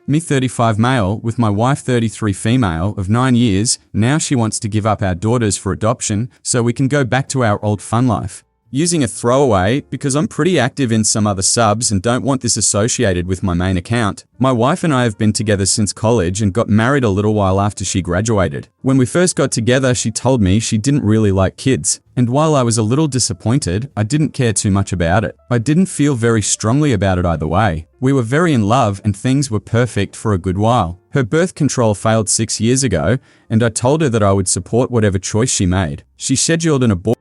Me 35 male, with my wife 33 female, of 9 years. Now she wants to give up our daughters for adoption so we can go back to our old fun life. Using a throwaway, because I'm pretty active in some other subs and don't want this associated with my main account. My wife and I have been together since college and got married a little while after she graduated. When we first got together, she told me she didn't really like kids. And while I was a little disappointed, I didn't care too much about it. I didn't feel very strongly about it either way. We were very in love and things were perfect for a good while. Her birth control failed 6 years ago, and I told her that I would support whatever choice she made. She scheduled an abortion,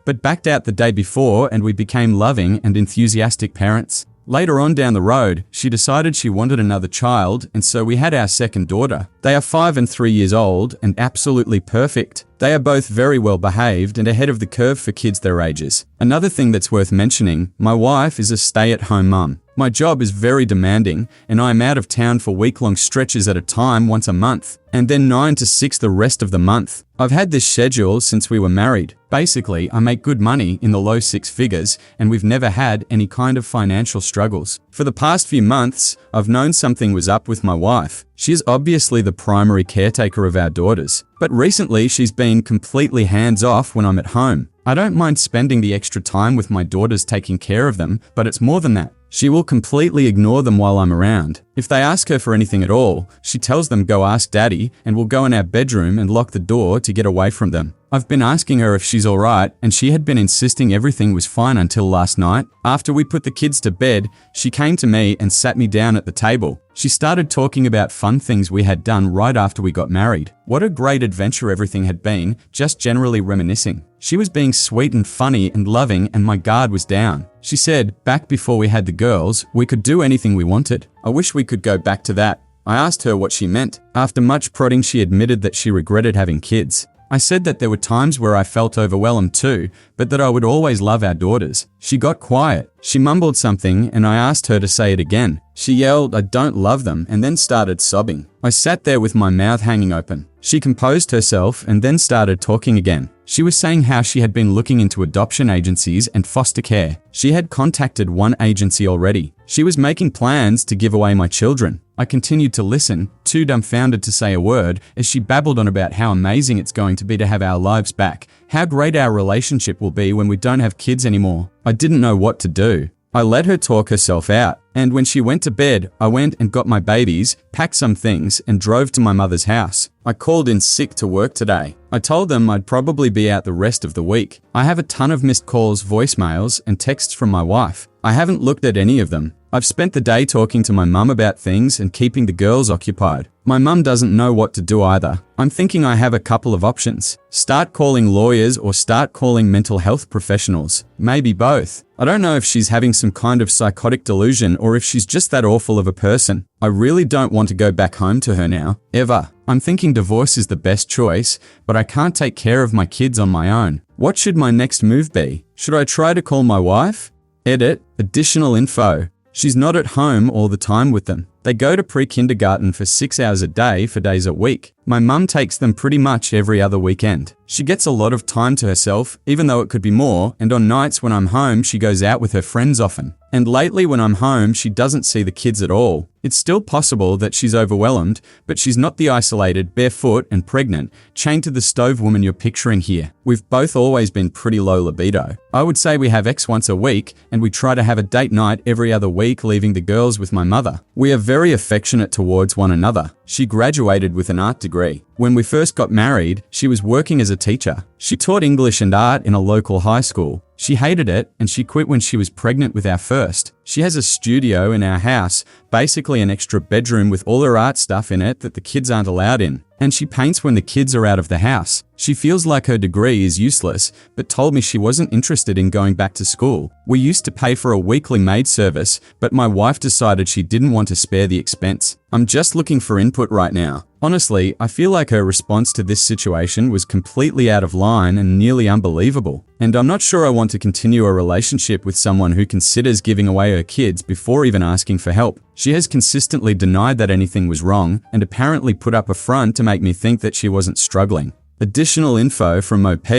but backed out the day before, and we became loving and enthusiastic parents. Later on down the road, she decided she wanted another child, and so we had our second daughter. They are 5 and 3 years old and absolutely perfect. They are both very well behaved and ahead of the curve for kids their ages. Another thing that's worth mentioning, my wife is a stay-at-home mum. My job is very demanding, and I am out of town for week-long stretches at a time once a month, and then 9 to 6 the rest of the month. I've had this schedule since we were married. Basically, I make good money in the low 6 figures, and we've never had any kind of financial struggles. For the past few months, I've known something was up with my wife. She is obviously the primary caretaker of our daughters, but recently she's been completely hands-off when I'm at home. I don't mind spending the extra time with my daughters taking care of them, but it's more than that. She will completely ignore them while I'm around. If they ask her for anything at all, she tells them go ask daddy and will go in our bedroom and lock the door to get away from them. I've been asking her if she's alright, and she had been insisting everything was fine until last night. After we put the kids to bed, she came to me and sat me down at the table. She started talking about fun things we had done right after we got married. What a great adventure everything had been, just generally reminiscing. She was being sweet and funny and loving, and my guard was down. She said, back before we had the girls, we could do anything we wanted. I wish we could go back to that. I asked her what she meant. After much prodding, she admitted that she regretted having kids. I said that there were times where I felt overwhelmed too, but that I would always love our daughters. She got quiet. She mumbled something, and I asked her to say it again. She yelled, "I don't love them," and then started sobbing. I sat there with my mouth hanging open. She composed herself and then started talking again. She was saying how she had been looking into adoption agencies and foster care. She had contacted one agency already. She was making plans to give away my children. I continued to listen, too dumbfounded to say a word, as she babbled on about how amazing it's going to be to have our lives back, how great our relationship will be when we don't have kids anymore. I didn't know what to do. I let her talk herself out, and when she went to bed, I went and got my babies, packed some things, and drove to my mother's house. I called in sick to work today. I told them I'd probably be out the rest of the week. I have a ton of missed calls, voicemails, and texts from my wife. I haven't looked at any of them. I've spent the day talking to my mum about things and keeping the girls occupied. My mum doesn't know what to do either. I'm thinking I have a couple of options. Start calling lawyers or start calling mental health professionals. Maybe both. I don't know if she's having some kind of psychotic delusion or if she's just that awful of a person. I really don't want to go back home to her now, ever. I'm thinking divorce is the best choice, but I can't take care of my kids on my own. What should my next move be? Should I try to call my wife? Edit. Additional info. She's not at home all the time with them. They go to pre-kindergarten for 6 hours a day for days a week. My mum takes them pretty much every other weekend. She gets a lot of time to herself, even though it could be more, and on nights when I'm home, she goes out with her friends often. And lately when I'm home, she doesn't see the kids at all. It's still possible that she's overwhelmed, but she's not the isolated, barefoot and pregnant, chained to the stove woman you're picturing here. We've both always been pretty low libido. I would say we have sex once a week, and we try to have a date night every other week, leaving the girls with my mother. We are very affectionate towards one another. She graduated with an art degree. When we first got married, she was working as a teacher. She taught English and art in a local high school. She hated it, and she quit when she was pregnant with our first. She has a studio in our house, basically an extra bedroom with all her art stuff in it that the kids aren't allowed in. And she paints when the kids are out of the house. She feels like her degree is useless, but told me she wasn't interested in going back to school. We used to pay for a weekly maid service, but my wife decided she didn't want to spare the expense. I'm just looking for input right now. Honestly, I feel like her response to this situation was completely out of line and nearly unbelievable. And I'm not sure I want to continue a relationship with someone who considers giving away her kids before even asking for help. She has consistently denied that anything was wrong and apparently put up a front to make me think that she wasn't struggling. Additional info from OP.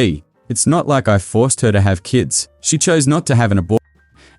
It's not like I forced her to have kids. She chose not to have an abortion,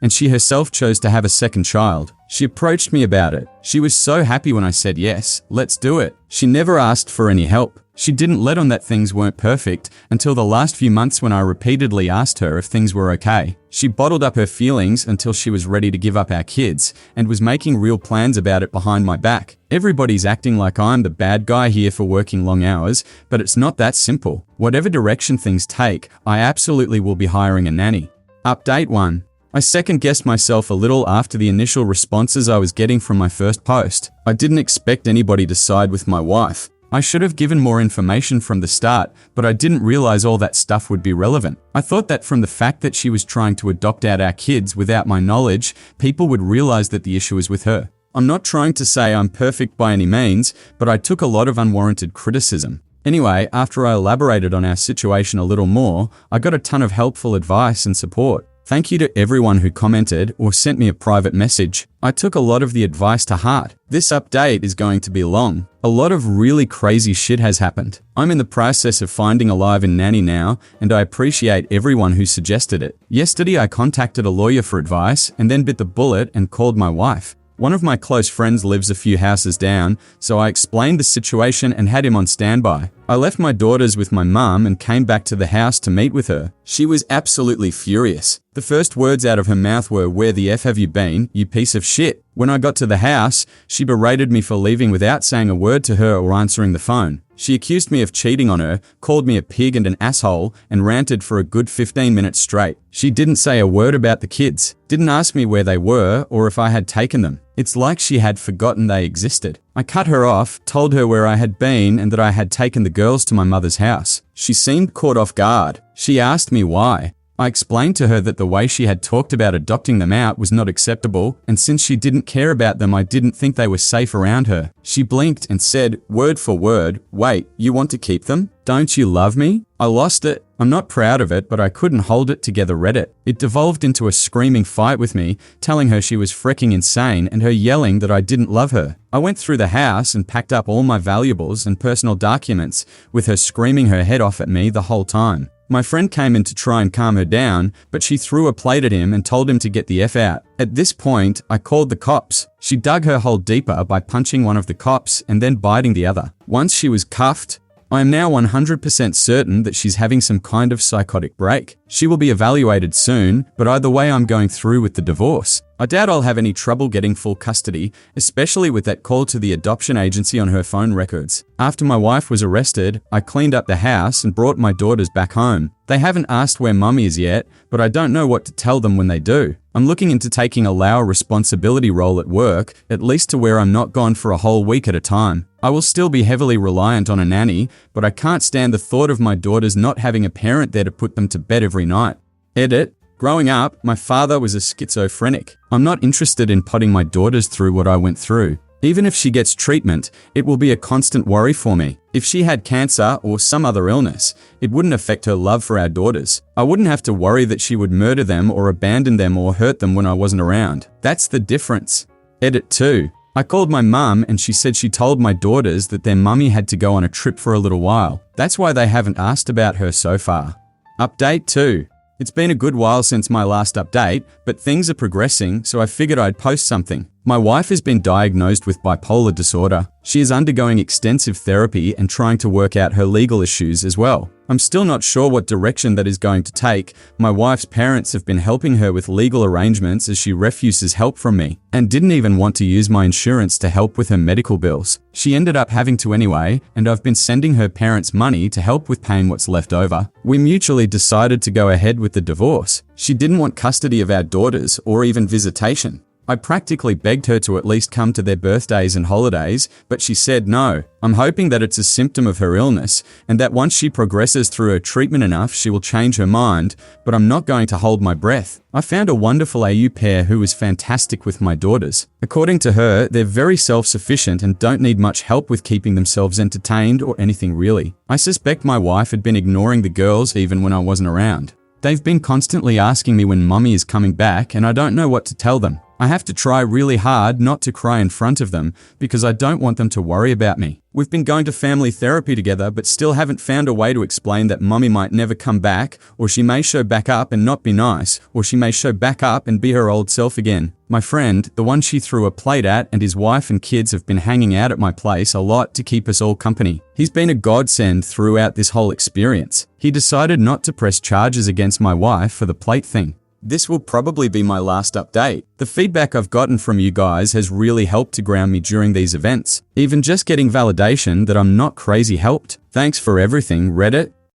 and she herself chose to have a second child. She approached me about it. She was so happy when I said yes, let's do it. She never asked for any help. She didn't let on that things weren't perfect until the last few months when I repeatedly asked her if things were okay. She bottled up her feelings until she was ready to give up our kids and was making real plans about it behind my back. Everybody's acting like I'm the bad guy here for working long hours, but it's not that simple. Whatever direction things take, I absolutely will be hiring a nanny. Update 1. I second-guessed myself a little after the initial responses I was getting from my first post. I didn't expect anybody to side with my wife. I should have given more information from the start, but I didn't realize all that stuff would be relevant. I thought that from the fact that she was trying to adopt out our kids without my knowledge, people would realize that the issue was with her. I'm not trying to say I'm perfect by any means, but I took a lot of unwarranted criticism. Anyway, after I elaborated on our situation a little more, I got a ton of helpful advice and support. Thank you to everyone who commented or sent me a private message. I took a lot of the advice to heart. This update is going to be long. A lot of really crazy shit has happened. I'm in the process of finding a live-in nanny now, and I appreciate everyone who suggested it. Yesterday I contacted a lawyer for advice and then bit the bullet and called my wife. One of my close friends lives a few houses down, so I explained the situation and had him on standby. I left my daughters with my mum and came back to the house to meet with her. She was absolutely furious. The first words out of her mouth were, "Where the F have you been, you piece of shit?" When I got to the house, she berated me for leaving without saying a word to her or answering the phone. She accused me of cheating on her, called me a pig and an asshole, and ranted for a good 15 minutes straight. She didn't say a word about the kids, didn't ask me where they were or if I had taken them. It's like she had forgotten they existed. I cut her off, told her where I had been and that I had taken the girls to my mother's house. She seemed caught off guard. She asked me why. I explained to her that the way she had talked about adopting them out was not acceptable, and since she didn't care about them, I didn't think they were safe around her. She blinked and said, word for word, "Wait, you want to keep them? Don't you love me?" I lost it. I'm not proud of it, but I couldn't hold it together. Reddit. It devolved into a screaming fight with me, telling her she was freaking insane and her yelling that I didn't love her. I went through the house and packed up all my valuables and personal documents, with her screaming her head off at me the whole time. My friend came in to try and calm her down, but she threw a plate at him and told him to get the F out. At this point, I called the cops. She dug her hole deeper by punching one of the cops and then biting the other. Once she was cuffed, I am now 100% certain that she's having some kind of psychotic break. She will be evaluated soon, but either way I'm going through with the divorce. I doubt I'll have any trouble getting full custody, especially with that call to the adoption agency on her phone records. After my wife was arrested, I cleaned up the house and brought my daughters back home. They haven't asked where mummy is yet, but I don't know what to tell them when they do. I'm looking into taking a lower responsibility role at work, at least to where I'm not gone for a whole week at a time. I will still be heavily reliant on a nanny, but I can't stand the thought of my daughters not having a parent there to put them to bed every night. Edit. Growing up, my father was a schizophrenic. I'm not interested in putting my daughters through what I went through. Even if she gets treatment, it will be a constant worry for me. If she had cancer or some other illness, it wouldn't affect her love for our daughters. I wouldn't have to worry that she would murder them or abandon them or hurt them when I wasn't around. That's the difference. Edit 2. I called my mum and she said she told my daughters that their mummy had to go on a trip for a little while. That's why they haven't asked about her so far. Update 2. It's been a good while since my last update, but things are progressing, so I figured I'd post something. My wife has been diagnosed with bipolar disorder. She is undergoing extensive therapy and trying to work out her legal issues as well. I'm still not sure what direction that is going to take. My wife's parents have been helping her with legal arrangements as she refuses help from me, and didn't even want to use my insurance to help with her medical bills. She ended up having to anyway, and I've been sending her parents money to help with paying what's left over. We mutually decided to go ahead with the divorce. She didn't want custody of our daughters or even visitation. I practically begged her to at least come to their birthdays and holidays, but she said no. I'm hoping that it's a symptom of her illness, and that once she progresses through her treatment enough, she will change her mind, but I'm not going to hold my breath. I found a wonderful AU pair who was fantastic with my daughters. According to her, they're very self-sufficient and don't need much help with keeping themselves entertained or anything really. I suspect my wife had been ignoring the girls even when I wasn't around. They've been constantly asking me when mummy is coming back, and I don't know what to tell them. I have to try really hard not to cry in front of them because I don't want them to worry about me. We've been going to family therapy together, but still haven't found a way to explain that mommy might never come back, or she may show back up and not be nice, or she may show back up and be her old self again. My friend, the one she threw a plate at, and his wife and kids have been hanging out at my place a lot to keep us all company. He's been a godsend throughout this whole experience. He decided not to press charges against my wife for the plate thing. This will probably be my last update. The feedback I've gotten from you guys has really helped to ground me during these events. Even just getting validation that I'm not crazy helped. Thanks for everything, Reddit.